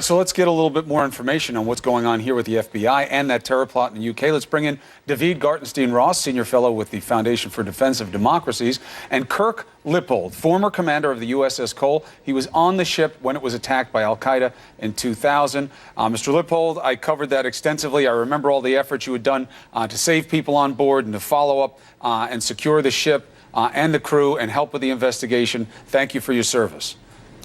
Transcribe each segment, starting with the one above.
So let's get a little bit more information on what's going on here with the FBI and that terror plot in the UK. Let's bring in David Gartenstein-Ross, Senior Fellow with the Foundation for Defense of Democracies, and Kirk Lippold, former commander of the USS Cole. He was on the ship when it was attacked by al-Qaeda in 2000. Mr. Lippold, I covered that extensively. I remember all the efforts you had done to save people on board and to follow up and secure the ship and the crew and help with the investigation. Thank you for your service.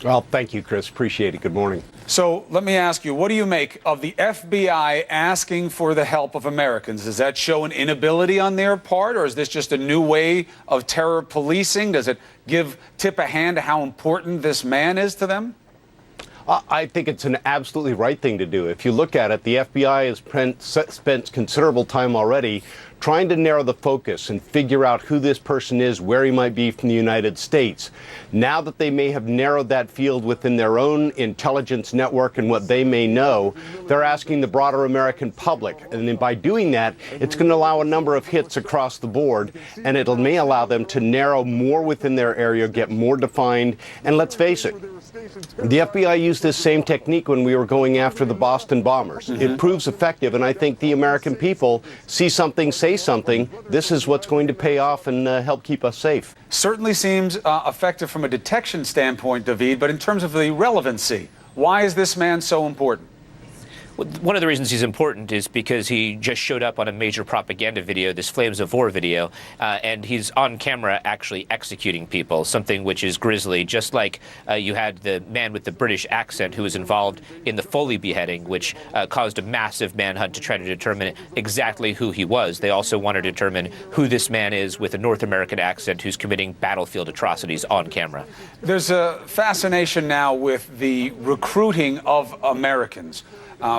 Well, thank you, Chris. Appreciate it. Good morning. So let me ask you, what do you make of the FBI asking for the help of Americans? Does that show an inability on their part, or is this just a new way of terror policing? Does it tip a hand to how important this man is to them? I think it's an absolutely right thing to do. If you look at it, the FBI has spent considerable time already trying to narrow the focus and figure out who this person is, where he might be from the United States. Now that they may have narrowed that field within their own intelligence network and what they may know, they're asking the broader American public. And then by doing that, it's going to allow a number of hits across the board, and it may allow them to narrow more within their area, get more defined. And let's face it, the FBI used this same technique when we were going after the Boston bombers. It proves effective, and I think the American people see something, say something. This is what's going to pay off and help keep us safe. Certainly seems effective from a detection standpoint, David, but in terms of the relevancy, why is this man so important? Well, one of the reasons he's important is because he just showed up on a major propaganda video, this Flames of War video, and he's on camera actually executing people, something which is grisly, just like you had the man with the British accent who was involved in the Foley beheading, which caused a massive manhunt to try to determine exactly who he was. They also want to determine who this man is with a North American accent who's committing battlefield atrocities on camera. There's a fascination now with the recruiting of Americans.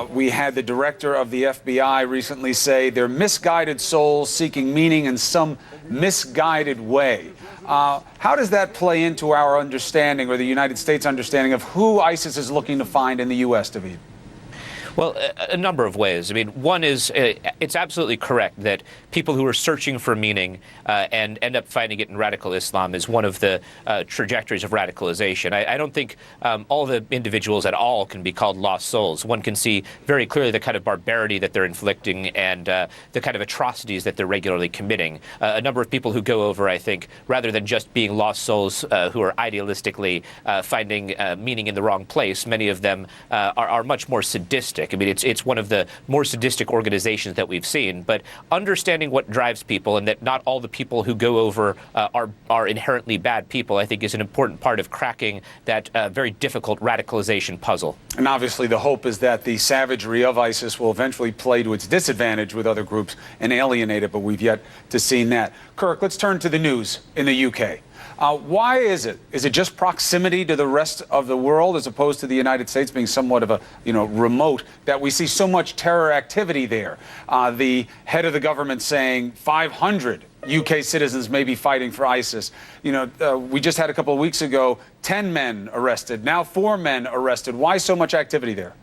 We had the director of the FBI recently say they're misguided souls seeking meaning in some misguided way. How does that play into our understanding, or the United States understanding, of who ISIS is looking to find in the U.S., David? Well, a number of ways. I mean, one is it's absolutely correct that people who are searching for meaning and end up finding it in radical Islam is one of the trajectories of radicalization. I don't think all the individuals at all can be called lost souls. One can see very clearly the kind of barbarity that they're inflicting and the kind of atrocities that they're regularly committing. A number of people who go over, I think, rather than just being lost souls who are idealistically finding meaning in the wrong place, many of them are much more sadistic. I mean, it's one of the more sadistic organizations that we've seen. But understanding what drives people and that not all the people who go over are inherently bad people, I think, is an important part of cracking that very difficult radicalization puzzle. And obviously the hope is that the savagery of ISIS will eventually play to its disadvantage with other groups and alienate it, but we've yet to see that. Kirk, let's turn to the news in the UK. Why is it? Is it just proximity to the rest of the world, as opposed to the United States being somewhat of a, remote, that we see so much terror activity there? The head of the government saying 500 UK citizens may be fighting for ISIS. We just had a couple of weeks ago 10 men arrested, now 4 men arrested. Why so much activity there?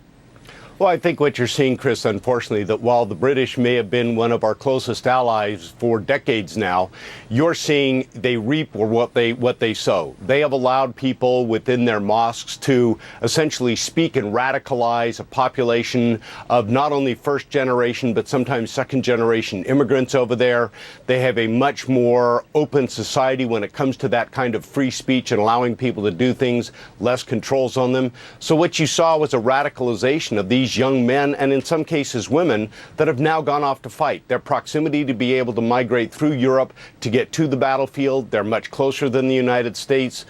Well, I think what you're seeing, Chris, unfortunately, that while the British may have been one of our closest allies for decades now, you're seeing they reap what they sow. They have allowed people within their mosques to essentially speak and radicalize a population of not only first generation, but sometimes second generation immigrants over there. They have a much more open society when it comes to that kind of free speech and allowing people to do things, less controls on them. So what you saw was a radicalization of these young men, and in some cases women, that have now gone off to fight. Their proximity to be able to migrate through Europe to get to the battlefield, they're much closer than the United States.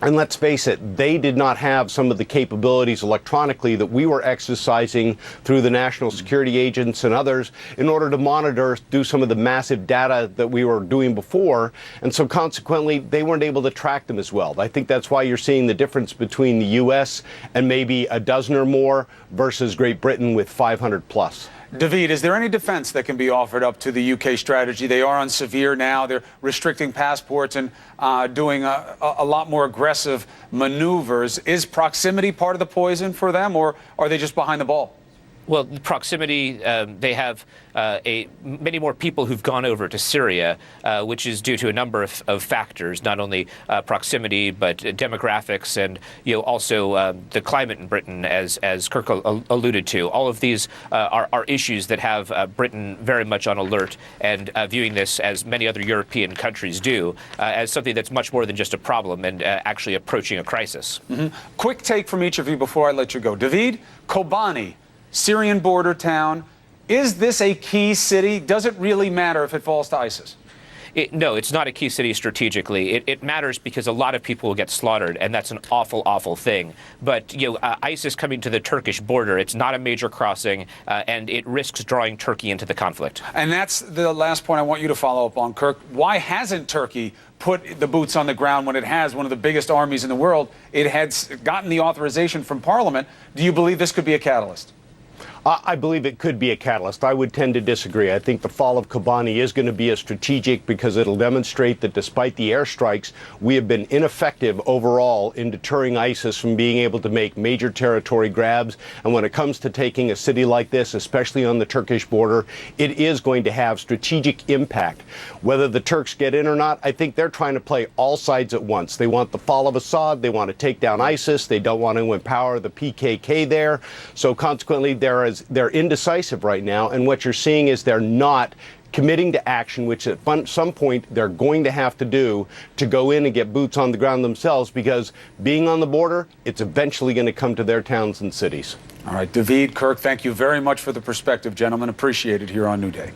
And let's face it, they did not have some of the capabilities electronically that we were exercising through the national security agents and others in order to monitor, do some of the massive data that we were doing before. And so consequently, they weren't able to track them as well. I think that's why you're seeing the difference between the U.S. and maybe a dozen or more versus Great Britain with 500 plus. David, is there any defense that can be offered up to the UK strategy? They are on severe now. They're restricting passports and doing a lot more aggressive maneuvers. Is proximity part of the poison for them, or are they just behind the ball? Well, the proximity, they have many more people who've gone over to Syria, which is due to a number of factors, not only proximity, but demographics and also the climate in Britain, as Kirk alluded to. All of these are issues that have Britain very much on alert and viewing this, as many other European countries do, as something that's much more than just a problem and actually approaching a crisis. Mm-hmm. Quick take from each of you before I let you go. David, Kobani, Syrian border town. Is this a key city? Does it really matter if it falls to ISIS? No, it's not a key city strategically. It matters because a lot of people will get slaughtered, and that's an awful, awful thing. But ISIS coming to the Turkish border, it's not a major crossing, and it risks drawing Turkey into the conflict. And that's the last point I want you to follow up on, Kirk. Why hasn't Turkey put the boots on the ground when it has one of the biggest armies in the world? It had gotten the authorization from Parliament. Do you believe this could be a catalyst? I believe it could be a catalyst. I would tend to disagree. I think the fall of Kobani is going to be a strategic because it'll demonstrate that despite the airstrikes, we have been ineffective overall in deterring ISIS from being able to make major territory grabs. And when it comes to taking a city like this, especially on the Turkish border, it is going to have strategic impact. Whether the Turks get in or not, I think they're trying to play all sides at once. They want the fall of Assad. They want to take down ISIS. They don't want to empower the PKK there. So consequently, they're indecisive right now, and what you're seeing is they're not committing to action, which at some point they're going to have to do to go in and get boots on the ground themselves, because being on the border, it's eventually going to come to their towns and cities. All right, David, Kirk, thank you very much for the perspective, gentlemen. Appreciate it here on New Day.